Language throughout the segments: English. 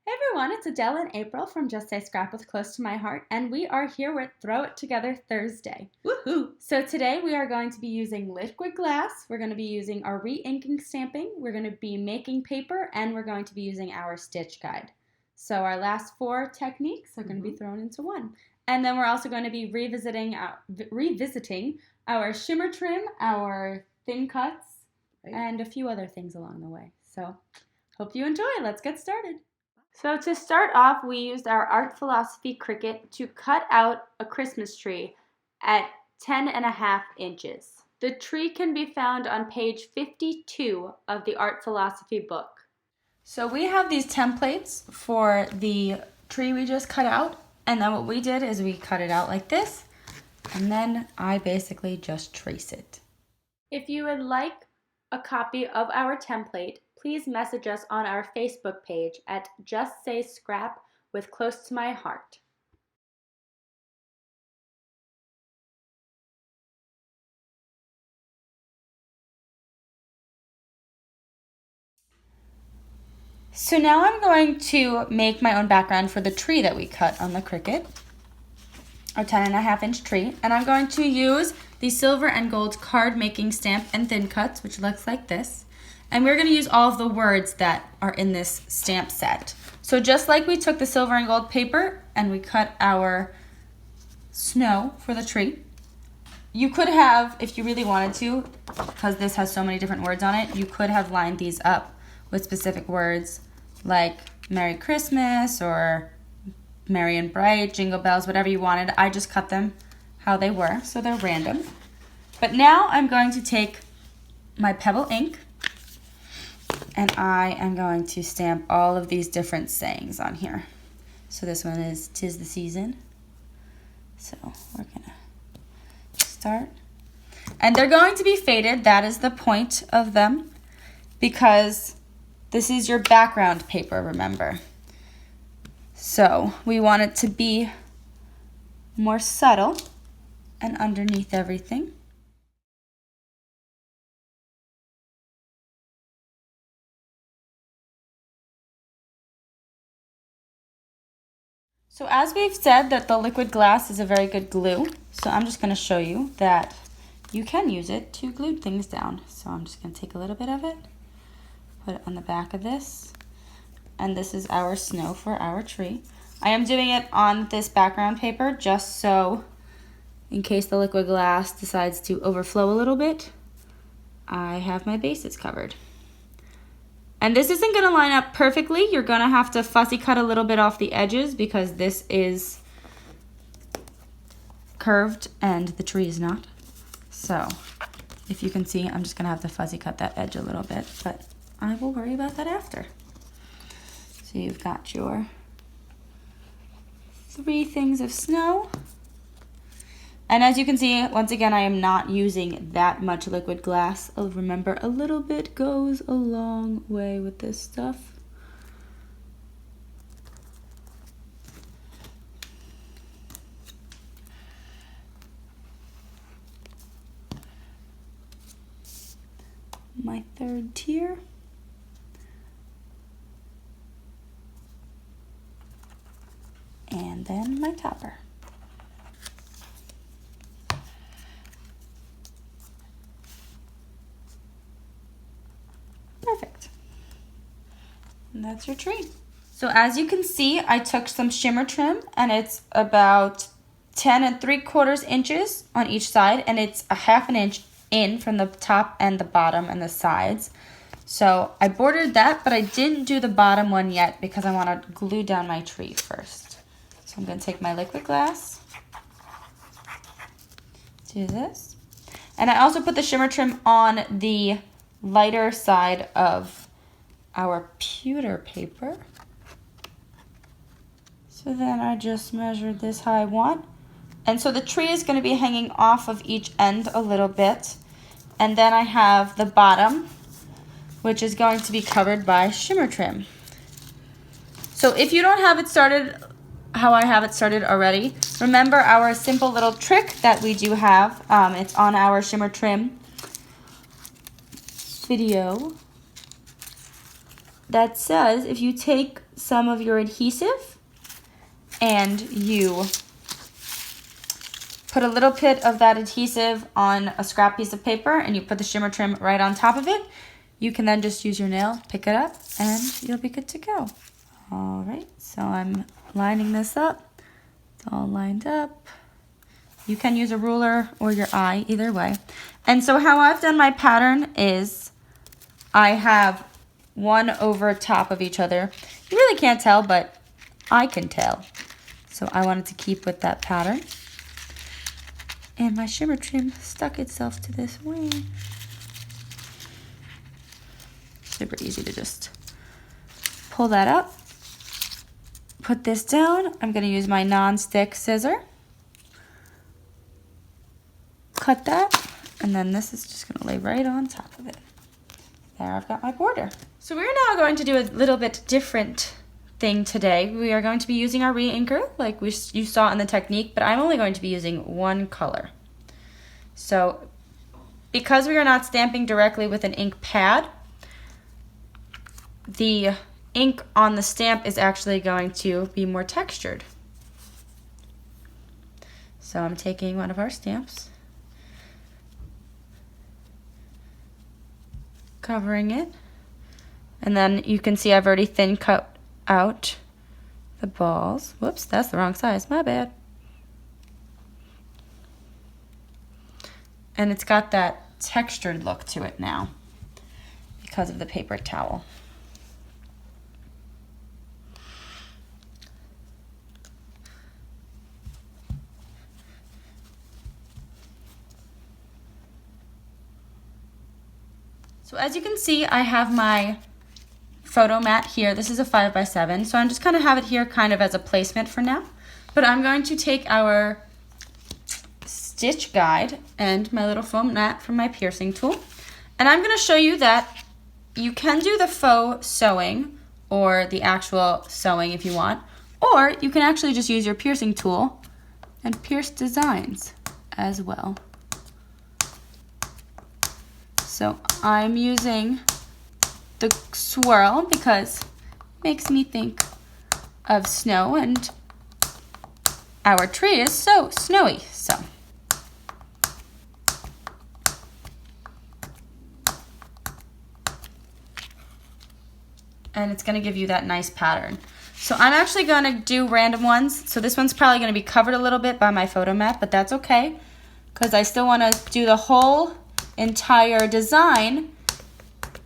Hey everyone, it's Adele and April from Just Say Scrap with Close to My Heart, and we are here with Throw It Together Thursday. Woohoo! So today we are going to be using liquid glass, we're going to be using our re-inking stamping, we're going to be making paper, and we're going to be using our stitch guide. So our last four techniques are going to be thrown into one. And then we're also going to be revisiting our shimmer trim, our thin cuts, and a few other things along the way. So hope you enjoy. Let's get started. So to start off, we used our Art Philosophy Cricut to cut out a Christmas tree at 10.5 inches. The tree can be found on page 52 of the Art Philosophy book. So we have these templates for the tree we just cut out, and then what we did is we cut it out like this, and then I basically just trace it. If you would like a copy of our template, please message us on our Facebook page at Just Say Scrap with Close to My Heart. So now I'm going to make my own background for the tree that we cut on the Cricut, our 10.5 inch tree, and I'm going to use the silver and gold card making stamp and thin cuts, which looks like this. And we're going to use all of the words that are in this stamp set. So just like we took the silver and gold paper and we cut our snow for the tree, you could have, if you really wanted to, because this has so many different words on it, you could have lined these up with specific words like Merry Christmas or Merry and Bright, Jingle Bells, whatever you wanted. I just cut them how they were, so they're random. But now I'm going to take my Pebble ink, and I am going to stamp all of these different sayings on here. So this one is 'Tis the Season. So we're gonna start. And they're going to be faded. That is the point of them, because this is your background paper, remember. So we want it to be more subtle and underneath everything. So as we've said that the liquid glass is a very good glue, so I'm just going to show you that you can use it to glue things down. So I'm just going to take a little bit of it, put it on the back of this, and this is our snow for our tree. I am doing it on this background paper just so in case the liquid glass decides to overflow a little bit, I have my bases covered. And this isn't going to line up perfectly. You're going to have to fussy cut a little bit off the edges because this is curved and the tree is not. So if you can see, I'm just going to have to fussy cut that edge a little bit, but I will worry about that after. So you've got your 3 things of snow. And as you can see, once again, I am not using that much liquid glass. Oh, remember, a little bit goes a long way with this stuff. My 3rd tier. And then my topper. Perfect. And that's your tree. So as you can see, I took some shimmer trim, and it's about 10 3/4 inches on each side, and it's a 1/2 inch in from the top and the bottom and the sides. So I bordered that, but I didn't do the bottom one yet because I want to glue down my tree first. So I'm going to take my liquid glass, do this, and I also put the shimmer trim on the lighter side of our pewter paper. So then I just measured this how I want. And so the tree is going to be hanging off of each end a little bit. And then I have the bottom, which is going to be covered by shimmer trim. So if you don't have it started how I have it started already, remember our simple little trick that we do have. It's on our shimmer trim video that says if you take some of your adhesive and you put a little bit of that adhesive on a scrap piece of paper and you put the shimmer trim right on top of it, you can then just use your nail, pick it up, and you'll be good to go. All right, so I'm lining this up. It's all lined up. You can use a ruler or your eye, either way. And so how I've done my pattern is I have one over top of each other. You really can't tell, but I can tell. So I wanted to keep with that pattern. And my shimmer trim stuck itself to this wing. Super easy to just pull that up. Put this down. I'm going to use my non-stick scissor. Cut that. And then this is just going to lay right on top of it. There, I've got my border. So we're now going to do a little bit different thing today. We are going to be using our re-inker like you saw in the technique, but I'm only going to be using one color. So because we are not stamping directly with an ink pad, the ink on the stamp is actually going to be more textured. So I'm taking one of our stamps, covering it, and then you can see I've already thin cut out the balls. Whoops, that's the wrong size, my bad. And it's got that textured look to it now because of the paper towel. So as you can see, I have my photo mat here. This is a 5x7, so I'm just gonna have it here kind of as a placement for now. But I'm going to take our stitch guide and my little foam mat from my piercing tool, and I'm gonna show you that you can do the faux sewing or the actual sewing if you want, or you can actually just use your piercing tool and pierce designs as well. So I'm using the swirl because it makes me think of snow, and our tree is so snowy. So and it's going to give you that nice pattern. So I'm actually going to do random ones. So this one's probably going to be covered a little bit by my photo mat, but that's okay because I still want to do the whole entire design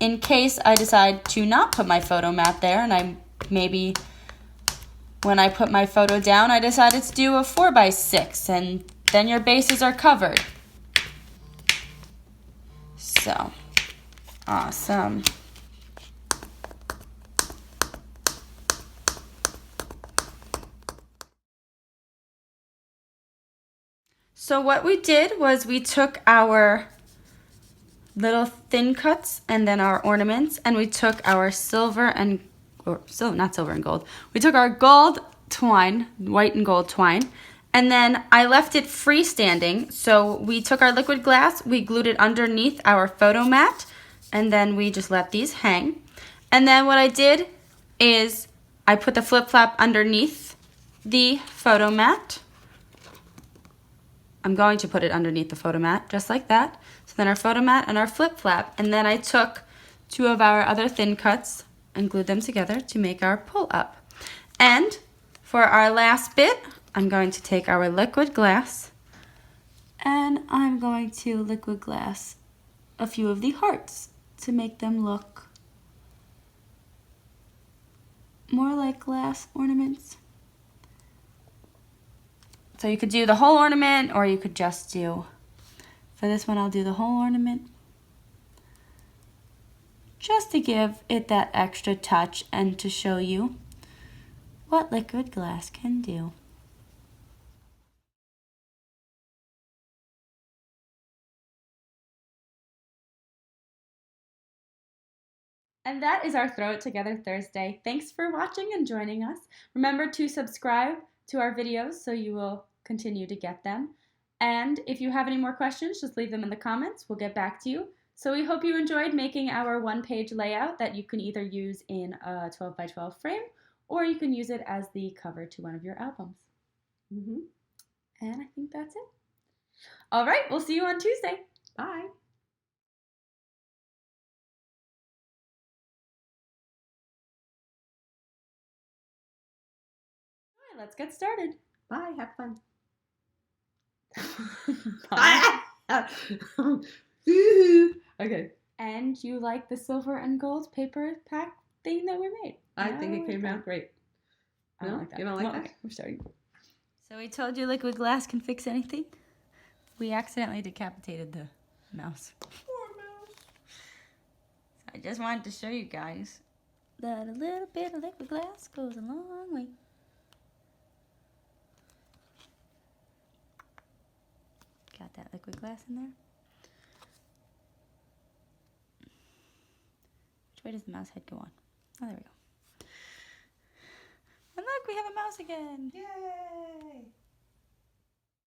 in case I decide to not put my photo mat there, and I maybe when I put my photo down I decided to do a 4x6 and then your bases are covered. So awesome. So what we did was we took our little thin cuts and then our ornaments, and we took our not silver and gold. We took our gold twine, white and gold twine, and then I left it freestanding. So we took our liquid glass, we glued it underneath our photo mat, and then we just let these hang. And then what I did is I put the flip flap underneath the photo mat. I'm going to put it underneath the photo mat, just like that. So then our photo mat and our flip flap, and then I took two of our other thin cuts and glued them together to make our pull up. And for our last bit, I'm going to take our liquid glass and I'm going to liquid glass a few of the hearts to make them look more like glass ornaments. So you could do the whole ornament, or you could just do, for this one I'll do the whole ornament, just to give it that extra touch and to show you what liquid glass can do. And that is our Throw It Together Thursday. Thanks for watching and joining us. Remember to subscribe to our videos so you will continue to get them. And if you have any more questions, just leave them in the comments. We'll get back to you. So we hope you enjoyed making our one-page layout that you can either use in a 12x12 frame or you can use it as the cover to one of your albums. Mm-hmm. And I think that's it. All right, we'll see you on Tuesday. Bye. All right, let's get started. Bye. Have fun. Bye. Okay. And you like the silver and gold paper pack thing that we made? I think it came out great. I don't like that. You don't like that? Okay, we're starting. So we told you liquid glass can fix anything. We accidentally decapitated the mouse. Poor mouse. So I just wanted to show you guys that a little bit of liquid glass goes a long way. Got that liquid glass in there? Which way does the mouse head go on? Oh, there we go. And look, we have a mouse again. Yay!